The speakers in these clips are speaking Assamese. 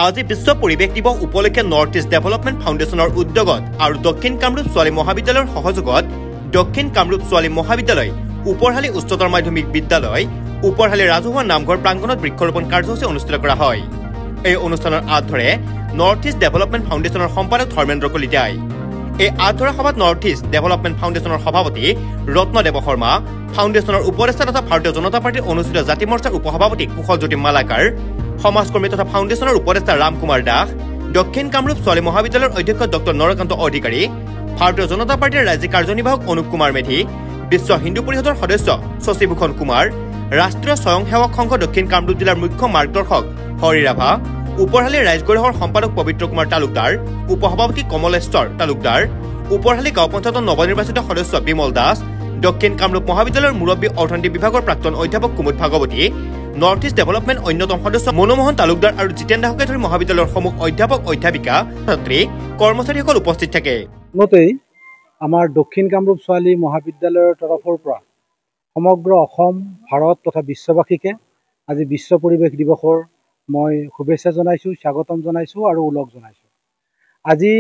আজি বিশ্ব পৰিৱেশ দিৱস উপলক্ষে নৰ্থ ইষ্ট ডেভেলপমেণ্ট ফাউণ্ডেশ্যনৰ উদ্যোগত আৰু দক্ষিণ কামৰূপ ছোৱালী মহাবিদ্যালয়ৰ সহযোগত দক্ষিণ কামৰূপ ছোৱালী মহাবিদ্যালয়, উপৰহালি উচ্চতৰ মাধ্যমিক বিদ্যালয়, উপৰহালি ৰাজহুৱা নামঘৰ প্ৰাংগণত বৃক্ষৰোপণ কাৰ্যসূচী অনুষ্ঠিত কৰা হয়। এই অনুষ্ঠানৰ আঁত ধৰে নৰ্থ ইষ্ট ডেভেলপমেণ্ট ফাউণ্ডেশ্যনৰ সম্পাদক ধৰ্মেন্দ্ৰ কলিতাই। এই আঁত ধৰা সভাত নৰ্থ ইষ্ট ডেভেলপমেণ্ট ফাউণ্ডেশ্যনৰ সভাপতি ৰত্নদেৱ শৰ্মা, ফাউণ্ডেশ্যনৰ উপদেষ্টা তথা ভাৰতীয় জনতা পাৰ্টীৰ অনুষ্ঠিত জাতি মৰ্চাৰ উপসভাপতি কুশলজ্যোতি মালাকাৰ, সমাজকৰ্মী তথা ফাউণ্ডেশ্যনৰ উপদেষ্টা ৰামকুমাৰ দাস, দক্ষিণ কামৰূপ ছোৱালী মহাবিদ্যালয়ৰ অধ্যক্ষ ডক্টৰ নৰকান্ত অধিকাৰী, ভাৰতীয় জনতা পাৰ্টীৰ ৰাজ্যিক কাৰ্যনিৰ্বাহক অনুপ কুমাৰ মেধি, বিশ্ব হিন্দু পৰিষদৰ সদস্য শশীভূষণ কুমাৰ, ৰাষ্ট্ৰীয় স্বয়ংসেৱক সংঘ দক্ষিণ কামৰূপ জিলাৰ মুখ্য মাৰ্গদৰ্শক হৰি ৰাভা, উপৰহালি ৰাইজগড়ৰ সম্পাদক পবিত্ৰ কুমাৰ তালুকদাৰ, উপসভাপতি কমলেশ্বৰ তালুকদাৰ, উপৰহালি গাঁও পঞ্চায়তৰ নৱনিৰ্বাচিত সদস্য বিমল দাস, দক্ষিণ কামৰূপ মহাবিদ্যালয়ৰ মুৰব্বী অৰ্থনীতি বিভাগৰ প্ৰাক্তন অধ্যাপক কুমুদ ভাগৱতী, নৰ্থ ইষ্ট ডেভেলপমেণ্ট অন্যতম সদস্য মনোমোহন তালুকদাৰ আৰু জিতেন দাসকে ধৰি মহাবিদ্যালয়ৰ সমূহ অধ্যাপক, অধ্যাপিকা, ছাত্ৰী, কৰ্মচাৰীসকল উপস্থিত থাকে। আমাৰ দক্ষিণ কামৰূপ ছোৱালী মহাবিদ্যালয়ৰ তৰফৰ পৰা সমগ্ৰ অসম, ভাৰত তথা বিশ্ববাসীকে আজি বিশ্ব পৰিৱেশ দিৱসৰ মই শুভেচ্ছা জনাইছোঁ, স্বাগতম জনাইছোঁ আৰু ওলগ জনাইছোঁ। আজি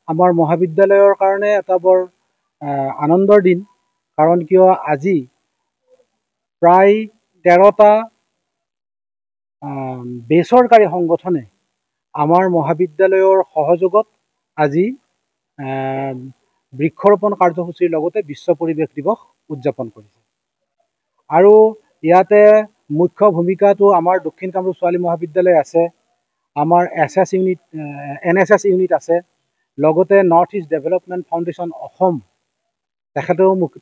আমাৰ মহাবিদ্যালয়ৰ কাৰণে এটা বৰ আনন্দৰ দিন, কাৰণ কিয় আজি প্ৰায় 13টা বেচৰকাৰী সংগঠনে আমাৰ মহাবিদ্যালয়ৰ সহযোগত আজি বৃক্ষৰোপণ কাৰ্যসূচীৰ লগতে বিশ্ব পৰিৱেশ দিৱস উদযাপন কৰিছে। আৰু ইয়াতে মুখ্য ভূমিকাটো আমাৰ দক্ষিণ কামৰূপ ছোৱালী মহাবিদ্যালয় আছে, আমাৰ NSS ইউনিট আছে, লগতে north east development foundation Assam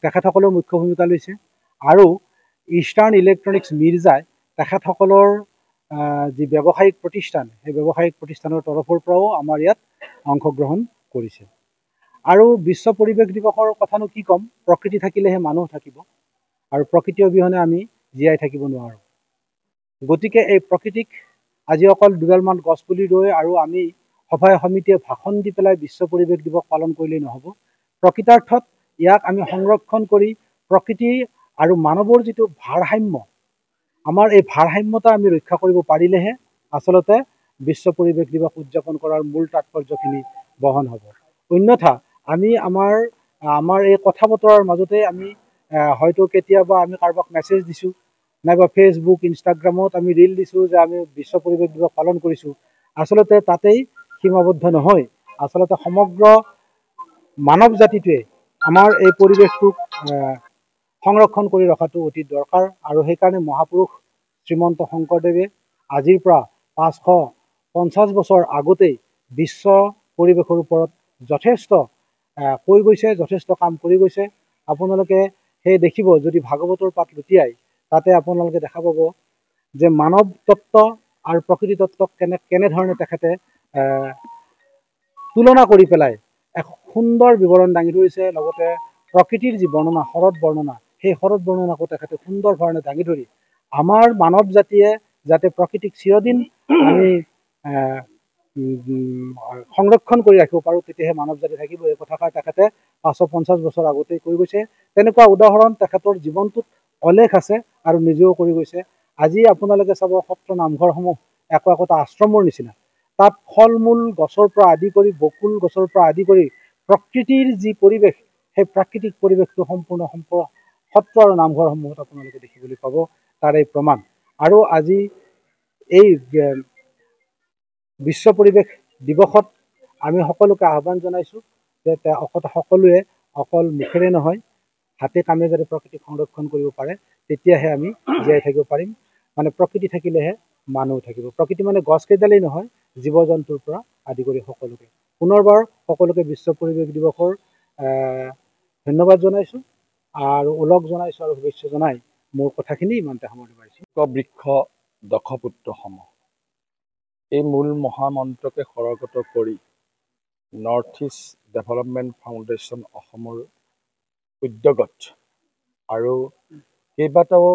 তেখেতসকলেও মুখ্য ভূমিকা লৈছে, আৰু ইষ্টাৰ্ণ ইলেক্ট্ৰনিক্স মিৰ্জাই তেখেতসকলৰ যি ব্যৱসায়িক প্ৰতিষ্ঠান, সেই ব্যৱসায়িক প্ৰতিষ্ঠানৰ তৰফৰ পৰাও আমাৰ ইয়াত অংশগ্ৰহণ কৰিছে। আৰু বিশ্ব পৰিৱেশ দিৱসৰ কথানো কি ক'ম, প্ৰকৃতি থাকিলেহে মানুহ থাকিব, আৰু প্ৰকৃতি অবিহনে আমি জীয়াই থাকিব নোৱাৰোঁ। গতিকে এই প্ৰকৃতিক আজি অকল দুডালমান গছপুলি ৰুই আৰু আমি সভাই সমিতিয়ে ভাষণ দি পেলাই বিশ্ব পৰিৱেশ দিৱস পালন কৰিলেই নহ'ব। প্ৰকৃতাৰ্থত ইয়াক আমি সংৰক্ষণ কৰি প্ৰকৃতি আৰু মানৱৰ যিটো ভাৰসাম্য, আমাৰ এই ভাৰসাম্যতা আমি ৰক্ষা কৰিব পাৰিলেহে আচলতে বিশ্ব পৰিৱেশ দিৱস উদযাপন কৰাৰ মূল তাৎপৰ্যখিনি বহন হ'ব। অন্যথা আমি আমাৰ এই কথা বতৰাৰ মাজতে আমি হয়তো কেতিয়াবা আমি কাৰোবাক মেছেজ দিছোঁ, নাইবা ফেচবুক, ইনষ্টাগ্ৰামত আমি ৰীল দিছোঁ যে আমি বিশ্ব পৰিৱেশ দিৱস পালন কৰিছোঁ। আচলতে তাতেই সীমাবদ্ধ নহয়, আচলতে সমগ্ৰ মানৱ জাতিটোৱে আমাৰ এই পৰিৱেশটোক সংৰক্ষণ কৰি ৰখাটো অতি দৰকাৰ। আৰু সেইকাৰণে মহাপুৰুষ শ্ৰীমন্ত শংকৰদেৱে আজিৰ পৰা 550 বছৰ আগতেই বিশ্ব পৰিৱেশৰ ওপৰত যথেষ্ট কৈ গৈছে, যথেষ্ট কাম কৰি গৈছে। আপোনালোকে সেই দেখিব, যদি ভাগৱতৰ পাত লুটিয়াই তাতে আপোনালোকে দেখা পাব যে মানৱ তত্ত্ব আৰু প্ৰকৃতি তত্ত্বক কেনেধৰণে তেখেতে তুলনা কৰি পেলাই এক সুন্দৰ বিৱৰণ দাঙি ধৰিছে। লগতে প্ৰকৃতিৰ যি বৰ্ণনা, শৰৎ বৰ্ণনা, সেই শৰৎ বৰ্ণনাকো তেখেতে সুন্দৰ ধৰণে দাঙি ধৰি আমাৰ মানৱ জাতিয়ে যাতে প্ৰকৃতিক চিৰদিন আমি সংৰক্ষণ কৰি ৰাখিব পাৰোঁ, তেতিয়াহে মানৱ জাতি থাকিব। এই কথাষাৰ তেখেতে 550 বছৰ আগতেই কৈ গৈছে। তেনেকুৱা উদাহৰণ তেখেতৰ জীৱনটোত অলেখ আছে আৰু নিজেও কৰি গৈছে। আজি আপোনালোকে চাব, সত্ৰ নামঘৰসমূহ একোটা আশ্ৰমৰ নিচিনা। তাত ফল মূল গছৰ পৰা আদি কৰি, বকুল গছৰ পৰা আদি কৰি প্ৰকৃতিৰ যি পৰিৱেশ, সেই প্ৰাকৃতিক পৰিৱেশটো সম্পূৰ্ণ সত্ৰ আৰু নামঘৰসমূহত আপোনালোকে দেখিবলৈ পাব, তাৰে প্ৰমাণ। আৰু আজি এই বিশ্ব পৰিৱেশ দিৱসত আমি সকলোকে আহ্বান জনাইছোঁ যে সকলোৱে অকল মুখেৰে নহয়, হাতে কামে যাতে প্ৰকৃতিক সংৰক্ষণ কৰিব পাৰে, তেতিয়াহে আমি জীয়াই থাকিব পাৰিম। মানে প্ৰকৃতি থাকিলেহে মানুহ থাকিব। প্ৰকৃতি মানে গছকেইডালেই নহয়, জীৱ জন্তুৰ পৰা আদি কৰি সকলোকে। পুনৰবাৰ সকলোকে বিশ্ব পৰিৱেশ দিৱসৰ ধন্যবাদ জনাইছোঁ আৰু ওলগ জনাইছোঁ আৰু শুভেচ্ছা জনাই মোৰ কথাখিনি ইমানতে সামৰণি মাৰিছোঁ। বৃক্ষ দশপুত্ৰ সম, এই মূল মহামন্ত্ৰকে সৰগত কৰি নৰ্থ ইষ্ট ডেভেলপমেণ্ট ফাউণ্ডেশ্যন অসমৰ উদ্যোগত আৰু কেইবাটাও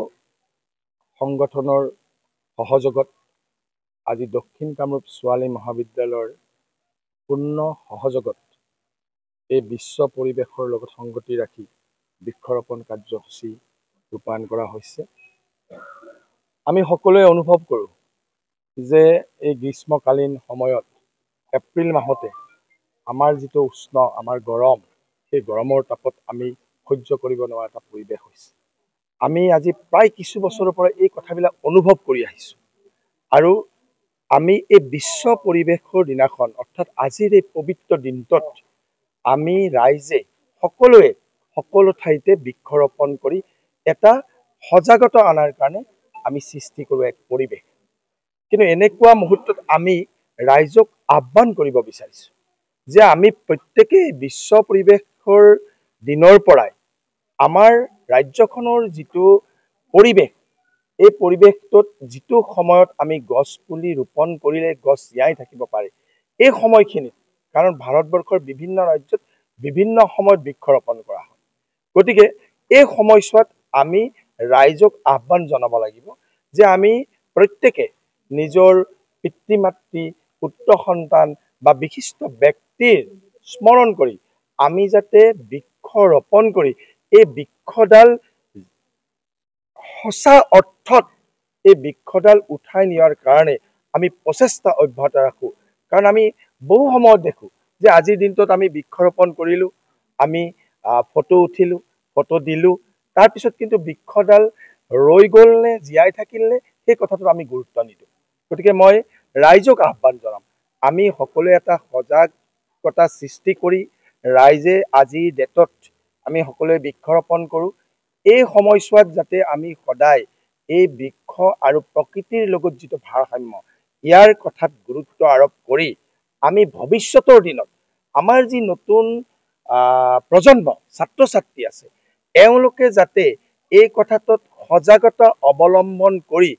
সংগঠনৰ সহযোগত আজি দক্ষিণ কামৰূপ ছোৱালী মহাবিদ্যালয়ৰ পূৰ্ণ সহযোগত এই বিশ্ব পৰিৱেশৰ লগত সংগতি ৰাখি বৃক্ষৰোপণ কাৰ্যসূচী ৰূপায়ণ কৰা হৈছে। আমি সকলোৱে অনুভৱ কৰোঁ যে এই গ্ৰীষ্মকালীন সময়ত এপ্ৰিল মাহতে আমাৰ যিটো উষ্ণ আমাৰ গৰম সেই গৰমৰ তাপত আমি সহ্য কৰিব নোৱাৰা এটা পৰিৱেশ হৈছে আমি আজি প্ৰায় কিছু বছৰৰ পৰা এই কথাবিলাক অনুভৱ কৰি আহিছোঁ আৰু আমি এই বিশ্ব পৰিৱেশৰ দিনাখন অৰ্থাৎ আজিৰ এই পবিত্ৰ দিনটোত আমি ৰাইজে সকলোৱে সকলো ঠাইতে বৃক্ষৰোপণ কৰি এটা সজাগতা অনাৰ কাৰণে আমি সৃষ্টি কৰোঁ এক পৰিৱেশ কিন্তু এনেকুৱা মুহূৰ্তত আমি ৰাইজক আহ্বান কৰিব বিচাৰিছোঁ যে আমি প্ৰত্যেকেই বিশ্ব পৰিৱেশৰ দিনৰ পৰাই আমাৰ ৰাজ্যখনৰ যিটো পৰিৱেশ এই পৰিৱেশটোত যিটো সময়ত আমি গছ পুলি ৰোপণ কৰিলে গছ জীয়াই থাকিব পাৰে এই সময়খিনিত কাৰণ ভাৰতবৰ্ষৰ বিভিন্ন ৰাজ্যত বিভিন্ন সময়ত বৃক্ষৰোপণ কৰা হয় গতিকে এই সময়ছোৱাত আমি ৰাইজক আহ্বান জনাব লাগিব যে আমি প্ৰত্যেকে নিজৰ পিতৃ মাতৃ পুত্ৰ সন্তান বা বিশিষ্ট ব্যক্তিৰ স্মৰণ কৰি আমি যাতে বৃক্ষ ৰোপণ কৰি এই বৃক্ষডাল সঁচা অৰ্থত এই বৃক্ষডাল উঠাই নিয়াৰ কাৰণে আমি প্ৰচেষ্টা অব্যাহত ৰাখোঁ কাৰণ আমি বহু সময়ত দেখোঁ যে আজিৰ দিনটোত আমি বৃক্ষৰোপণ কৰিলোঁ আমি ফটো উঠিলোঁ ফটো দিলোঁ তাৰপিছত কিন্তু বৃক্ষডাল ৰৈ গ'ল নে জীয়াই থাকিল নে সেই কথাটো আমি গুৰুত্ব নিদিওঁ গতিকে মই ৰাইজক আহ্বান জনাম আমি সকলোৱে এটা সজাগতা সৃষ্টি কৰি ৰাইজে আজিৰ ডেটত আমি সকলোৱে বৃক্ষৰোপণ কৰোঁ এই সময়ছোৱাত যাতে আমি সদায় এই বৃক্ষ আৰু প্ৰকৃতিৰ লগত যিটো ভাৰসাম্য ইয়াৰ কথাত গুৰুত্ব আৰোপ কৰি আমি ভৱিষ্যতৰ দিনত আমাৰ যি নতুন প্ৰজন্ম ছাত্ৰ ছাত্ৰী আছে এওঁলোকে যাতে এই কথাটোত সজাগতা অৱলম্বন কৰি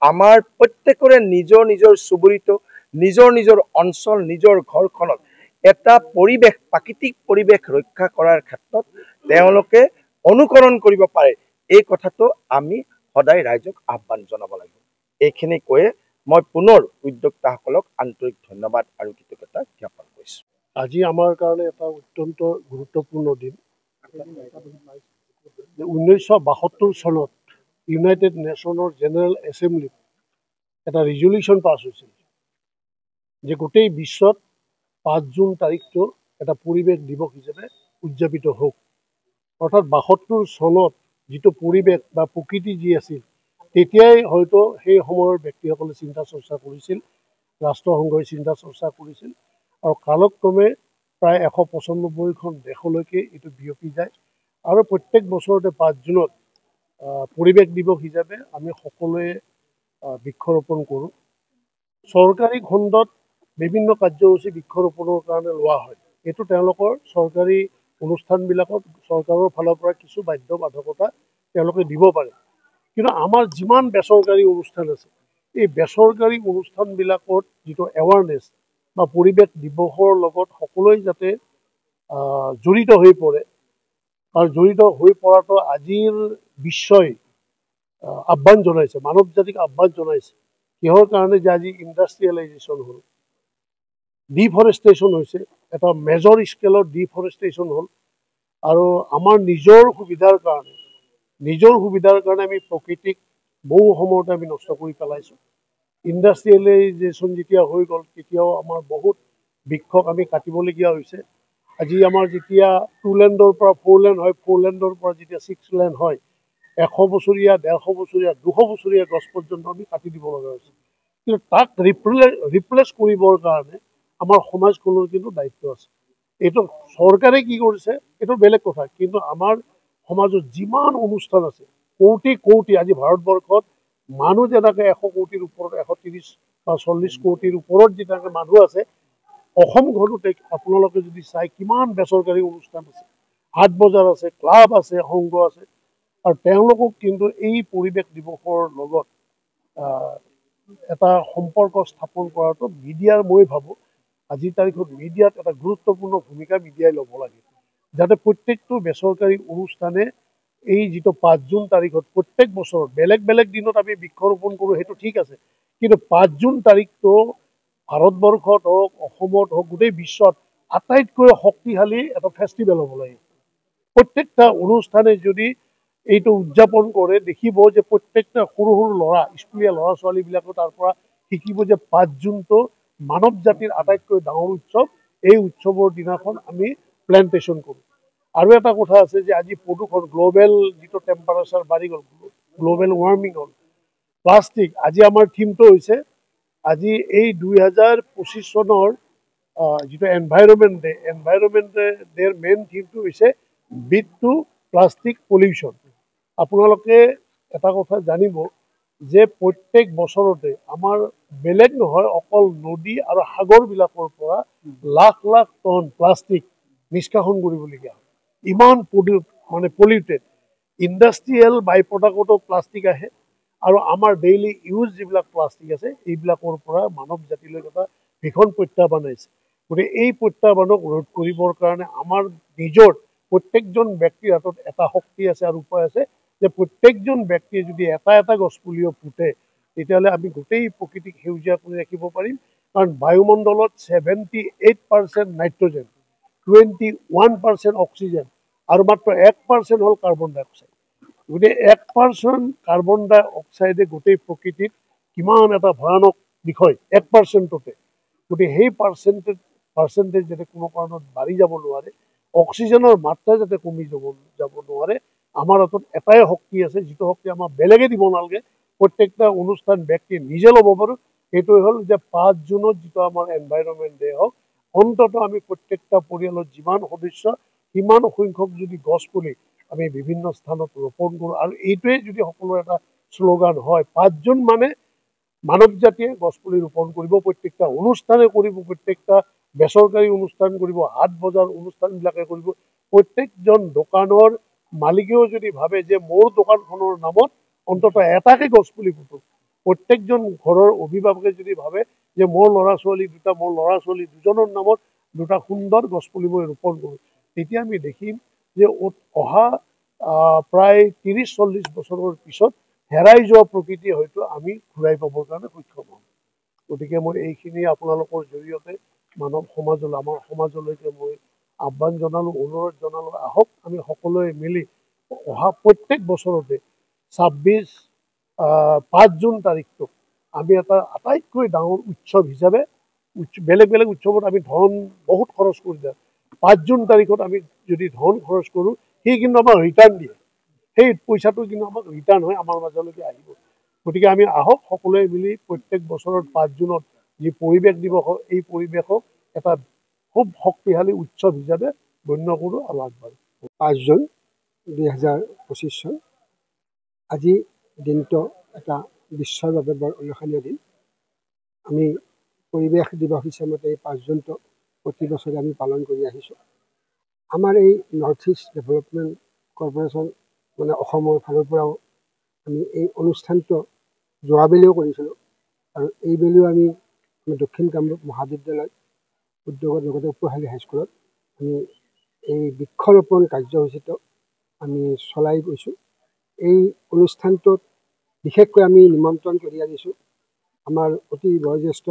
আমাৰ প্ৰত্যেকৰে নিজৰ নিজৰ চুবুৰীটো নিজৰ নিজৰ অঞ্চল নিজৰ ঘৰখনত এটা পৰিৱেশ প্ৰাকৃতিক পৰিৱেশ ৰক্ষা কৰাৰ ক্ষেত্ৰত তেওঁলোকে অনুকৰণ কৰিব পাৰে এই কথাটো আমি সদায় ৰাইজক আহ্বান জনাব লাগিব এইখিনি কৈয়ে মই পুনৰ উদ্যোক্তাসকলক আন্তৰিক ধন্যবাদ আৰু কৃতজ্ঞতা জ্ঞাপন কৰিছোঁ আজি আমাৰ কাৰণে এটা অত্যন্ত গুৰুত্বপূৰ্ণ দিন 1972 চনত ইউনাইটেড নেশ্যনৰ জেনেৰেল এছেম্বলিত এটা ৰিজলিউশ্যন পাছ হৈছিল যে গোটেই বিশ্বত 5 জুন তাৰিখটো এটা পৰিৱেশ দিৱস হিচাপে উদযাপিত হওক অৰ্থাৎ 72 চনত যিটো পৰিৱেশ বা প্ৰকৃতি যি আছিল তেতিয়াই হয়তো সেই সময়ৰ ব্যক্তিসকলে চিন্তা চৰ্চা কৰিছিল ৰাষ্ট্ৰসংঘই চিন্তা চৰ্চা কৰিছিল আৰু কালক্ৰমে প্ৰায় 195খন দেশলৈকে এইটো বিয়পি যায় আৰু প্ৰত্যেক বছৰতে 5 জুনত পৰিৱেশ দিৱস হিচাপে আমি সকলোৱে বৃক্ষৰোপণ কৰোঁ চৰকাৰী খণ্ডত বিভিন্ন কাৰ্যসূচী বৃক্ষৰোপণৰ কাৰণে লোৱা হয় এইটো তেওঁলোকৰ চৰকাৰী অনুষ্ঠানবিলাকত চৰকাৰৰ ফালৰ পৰা কিছু বাধ্যবাধকতা তেওঁলোকে দিব পাৰে কিন্তু আমাৰ যিমান বেচৰকাৰী অনুষ্ঠান আছে এই বেচৰকাৰী অনুষ্ঠানবিলাকত যিটো এৱাৰনেছ বা পৰিৱেশ দিৱসৰ লগত সকলোৱে যাতে জড়িত হৈ পৰে আৰু জড়িত হৈ পৰাটো আজিৰ বিশ্বই আহ্বান জনাইছে মানৱ জাতিক আহ্বান জনাইছে কিহৰ কাৰণে যে আজি ইণ্ডাষ্ট্ৰিয়েলাইজেশ্যন হ'ল ডিফৰেষ্টেশ্যন হৈছে এটা মেজৰ স্কেলৰ ডিফৰেষ্টেশ্যন হ'ল আৰু আমাৰ নিজৰ সুবিধাৰ কাৰণে আমি প্ৰকৃতিক বহু সময়তে আমি নষ্ট কৰি পেলাইছোঁ ইণ্ডাষ্ট্ৰিয়েলাইজেশ্যন যেতিয়া হৈ গ'ল তেতিয়াও আমাৰ বহুত বৃক্ষক আমি কাটিবলগীয়া হৈছে আজি আমাৰ যেতিয়া 2 লেণ্ডৰ পৰা 4 লেণ্ড হয় 4 লেণ্ডৰ পৰা যেতিয়া 6 লেণ্ড হয় 100 বছৰীয়া 150 বছৰীয়া 200 বছৰীয়া গছ পৰ্যন্ত আমি কাটি দিব লগা হৈছে কিন্তু তাক ৰিপ্লেচ কৰিবৰ কাৰণে আমাৰ সমাজখনৰ কিন্তু দায়িত্ব আছে এইটো চৰকাৰে কি কৰিছে এইটো বেলেগ কথা কিন্তু আমাৰ সমাজত যিমান অনুষ্ঠান আছে কোটি আজি ভাৰতবৰ্ষত মানুহ যেনেকৈ 100 কোটিৰ ওপৰত 130 বা 40 কোটিৰ ওপৰত যেনেকৈ মানুহ আছে অসমখনতে আপোনালোকে যদি চাই কিমান বেচৰকাৰী অনুষ্ঠান আছে হাট বজাৰ আছে ক্লাব আছে সংঘ আছে আৰু তেওঁলোকক কিন্তু এই পৰিৱেশ দিৱসৰ লগত এটা সম্পৰ্ক স্থাপন কৰাটো মিডিয়াৰ মই ভাবোঁ আজিৰ তাৰিখত মিডিয়াত এটা গুৰুত্বপূৰ্ণ ভূমিকা মিডিয়াই ল'ব লাগে যাতে প্ৰত্যেকটো বেচৰকাৰী অনুষ্ঠানে এই যিটো 5 জুন তাৰিখত প্ৰত্যেক বছৰত বেলেগ দিনত আমি বৃক্ষৰোপণ কৰোঁ সেইটো ঠিক আছে কিন্তু 5 জুন তাৰিখটো ভাৰতবৰ্ষত হওক অসমত হওক গোটেই বিশ্বত আটাইতকৈ শক্তিশালী এটা ফেষ্টিভেল হ'ব লাগে প্ৰত্যেকটা অনুষ্ঠানে যদি এইটো উদযাপন কৰে দেখিব যে প্ৰত্যেকটা সৰু ল'ৰা স্কুলীয়া ল'ৰা ছোৱালীবিলাকো তাৰ পৰা শিকিব যে 5 জুনটো মানৱ জাতিৰ আটাইতকৈ ডাঙৰ উৎসৱ। এই উৎসৱৰ দিনাখন আমি প্লেণ্টেশ্যন কৰোঁ। আৰু এটা কথা আছে যে আজি প্ৰদূষণ গ্ল'বেল যিটো টেম্পাৰেচাৰ বাঢ়ি গ'ল, গ্ল'বেল ৱাৰ্মিং হ'ল, প্লাষ্টিক, আজি আমাৰ থিমটো হৈছে আজি এই 2025 চনৰ যিটো এনভাইৰনমেণ্ট ডেৰ মেইন থিমটো হৈছে বিট টু প্লাষ্টিক পলিউশ্যন। আপোনালোকে এটা কথা জানিব যে প্ৰত্যেক বছৰতে আমাৰ বেলেগ নহয় অকল নদী আৰু সাগৰবিলাকৰ পৰা লাখ লাখ টন প্লাষ্টিক নিষ্কাশন কৰিবলগীয়া হয়। ইমান পলিউটেড ইণ্ডাষ্ট্ৰিয়েল বাই প্ৰডাক্টতো প্লাষ্টিক আহে আৰু আমাৰ ডেইলি ইউজ যিবিলাক প্লাষ্টিক আছে এইবিলাকৰ পৰা মানৱ জাতিলৈ এটা ভীষণ প্ৰত্যাহ্বান আহিছে। গতিকে এই প্ৰত্যাহ্বানক ৰোধ কৰিবৰ কাৰণে আমাৰ নিজৰ প্ৰত্যেকজন ব্যক্তিৰ হাতত এটা শক্তি আছে আৰু উপায় আছে যে প্ৰত্যেকজন ব্যক্তিয়ে যদি এটা এটা গছপুলিও পুতে তেতিয়াহ'লে আমি গোটেই প্ৰকৃতিক সেউজীয়া কৰি ৰাখিব পাৰিম। কাৰণ বায়ুমণ্ডলত 78% নাইট্ৰজেন, 21% অক্সিজেন আৰু মাত্ৰ 1% হ'ল কাৰ্বন ডাই অক্সাইড। গতিকে 1% কাৰ্বন ডাই অক্সাইডে গোটেই প্ৰকৃতিত কিমান এটা ভয়ানক বিষয় 1%তে। গতিকে সেই পাৰ্চেণ্টেজ যাতে কোনো কাৰণত বাঢ়ি যাব নোৱাৰে, অক্সিজেনৰ মাত্ৰা যাতে কমি যাব নোৱাৰে, আমাৰ হাতত এটাই শক্তি আছে, যিটো শক্তি আমাক বেলেগে দিব নালাগে, প্ৰত্যেকটা অনুষ্ঠান ব্যক্তিয়ে নিজে ল'ব পাৰোঁ। সেইটোৱে হ'ল যে 5 জুনত যিটো আমাৰ এনভাইৰনমেণ্ট ডে হওক, অন্ততঃ আমি প্ৰত্যেকটা পৰিয়ালৰ যিমান সদস্য সিমান সংখ্যক যদি গছপুলি আমি বিভিন্ন স্থানত ৰোপণ কৰোঁ আৰু এইটোৱে যদি সকলোৰে এটা শ্লোগান হয়, 5 জুন মানে মানৱ জাতিয়ে গছপুলি ৰোপণ কৰিব, প্ৰত্যেকটা অনুষ্ঠানে কৰিব, প্ৰত্যেকটা বেচৰকাৰী অনুষ্ঠান কৰিব, হাট বজাৰ অনুষ্ঠানবিলাকে কৰিব, প্ৰত্যেকজন দোকানৰ মালিকেও যদি ভাবে যে মোৰ দোকানখনৰ নামত অন্ততঃ এটাকে গছপুলি পুতোঁ, প্ৰত্যেকজন ঘৰৰ অভিভাৱকে যদি ভাবে যে মোৰ ল'ৰা ছোৱালী দুজনৰ নামত দুটা সুন্দৰ গছপুলি মই ৰোপণ কৰোঁ, তেতিয়া আমি দেখিম যে অহা প্ৰায় 30-40 বছৰৰ পিছত হেৰাই যোৱা প্ৰকৃতি হয়তো আমি ঘূৰাই পাবৰ কাৰণে সক্ষম হ'ম। গতিকে মই এইখিনি আপোনালোকৰ জৰিয়তে আমাৰ সমাজলৈকে মই আহ্বান জনালোঁ, অনুৰোধ জনালোঁ, আহক আমি সকলোৱে মিলি অহা প্ৰত্যেক বছৰতে 5 জুন তাৰিখটোক আমি এটা আটাইতকৈ ডাঙৰ উৎসৱ হিচাপে, বেলেগ বেলেগ উৎসৱত আমি ধন বহুত খৰচ কৰি দিওঁ, 5 জুন তাৰিখত আমি যদি ধন খৰচ কৰোঁ সি কিন্তু আমাক ৰিটাৰ্ণ দিয়ে, সেই পইচাটো কিন্তু আমাক ৰিটাৰ্ণ হৈ আমাৰ মাজলৈকে আহিব। গতিকে আমি আহক সকলোৱে মিলি প্ৰত্যেক বছৰত 5 জুনত যি পৰিৱেশ দিৱস হয় এই পৰিৱেশক এটা খুব শক্তিশালী উৎসৱ হিচাপে গণ্য কৰোঁ আৰু আগবাঢ়োঁ। 5 জুন 2025 চন আজি দিনটো এটা বিশ্বৰ বাবে বৰ উল্লেখনীয় দিন। আমি পৰিৱেশ দিৱস হিচাপতে এই 5 জুনটো প্ৰতি বছৰে আমি পালন কৰি আহিছোঁ। আমাৰ এই নৰ্থ ইষ্ট ডেভেলপমেণ্ট কৰ্পৰেশ্যন অসমৰ ফালৰ পৰাও আমি এই অনুষ্ঠানটো যোৱাবেলিও কৰিছিলোঁ আৰু এইবেলিও আমি দক্ষিণ কামৰূপ মহাবিদ্যালয় উদ্যোগৰ লগতে উপহালী হাইস্কুলত আমি এই বৃক্ষৰোপণ কাৰ্যসূচীটো আমি চলাই গৈছোঁ। এই অনুষ্ঠানটোত বিশেষকৈ আমি নিমন্ত্ৰণ কৰি আনিছোঁ আমাৰ অতি বয়োজ্যেষ্ঠ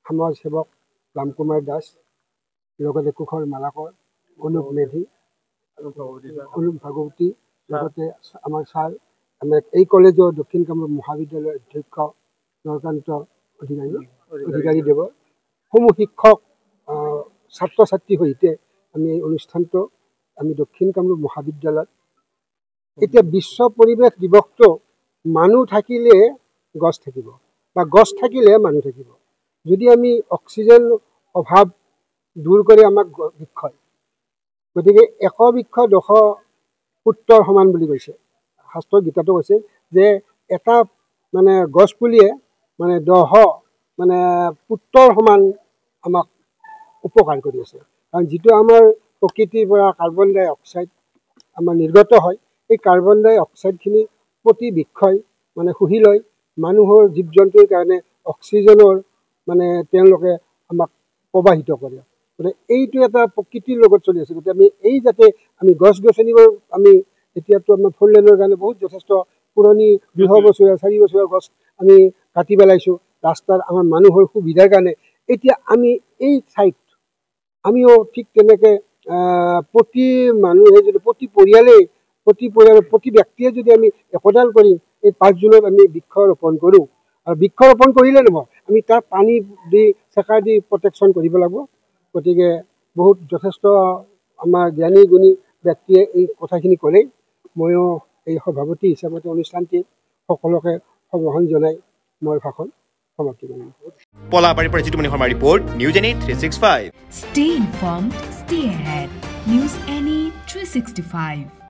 সমাজ সেৱক ৰাম কুমাৰ দাস, লগতে কুশল মালাকৰ, অনুপ মেধি, অনুপ ভাগৱতী, লগতে আমাৰ এই কলেজৰ দক্ষিণ কামৰূপ মহাবিদ্যালয়ৰ অধ্যক্ষ নৰকান্ত অধিকাৰীদেৱ, সমূহ শিক্ষক, ছাত্ৰ ছাত্ৰীৰ সৈতে আমি এই অনুষ্ঠানটো আমি দক্ষিণ কামৰূপ মহাবিদ্যালয়ত এতিয়া বিশ্ব পৰিৱেশ দিৱসটো মানুহ থাকিলে গছ থাকিব বা গছ থাকিলে মানুহ থাকিব। যদি আমি অক্সিজেন অভাৱ দূৰ কৰি আমাক বৃক্ষই, গতিকে 100 বৃক্ষ 200 পুত্ৰৰ সমান বুলি কৈছে, শাস্ত্ৰৰ গীতাটো কৈছে যে এটা গছপুলিয়ে 10 পুত্ৰৰ সমান আমাক উপকাৰ কৰি আছে। কাৰণ যিটো আমাৰ প্ৰকৃতিৰ পৰা কাৰ্বন ডাই অক্সাইড আমাৰ নিৰ্গত হয়, এই কাৰ্বন ডাই অক্সাইডখিনি প্ৰতি বৃক্ষই শুহি লৈ মানুহৰ জীৱ জন্তুৰ কাৰণে অক্সিজেনৰ তেওঁলোকে আমাক প্ৰবাহিত কৰে। গতিকে এইটো এটা প্ৰকৃতিৰ লগত চলি আছে। গতিকে আমি এই যাতে আমি গছ গছনিবোৰ আমি এতিয়াতো আমাৰ 4 লেনৰ কাৰণে বহুত যথেষ্ট পুৰণি 200 বছৰীয়া 4 বছৰীয়া গছ আমি কাটি পেলাইছোঁ ৰাস্তাৰ আমাৰ মানুহৰ সুবিধাৰ কাৰণে। এতিয়া আমি এই ঠাইত আমিও ঠিক তেনেকৈ প্ৰতি মানুহে যদি প্ৰতি ব্যক্তিয়ে যদি আমি একোডাল কৰি এই 5 জুনত আমি বৃক্ষ ৰোপণ কৰোঁ, আৰু বৃক্ষ ৰোপণ কৰিলে নহ'ব, আমি তাৰ পানী দি চেকাৰ দি প্ৰটেকশ্যন কৰিব লাগিব গতিকে বহুত যথেষ্ট আমাৰ জ্ঞানী গুণী ব্যক্তিয়ে এই কথাখিনি ক'লেই ময়ো এই সভাপতি হিচাপতে অনুষ্ঠানটি সকলোকে সম্বোধন জনাই মই ভাষণ সমাপ্তি কৰিম পলাবাৰীৰ পৰা জিতুমণি শৰ্মাৰ report news any 365 Stay informed, stay ahead. News Any 365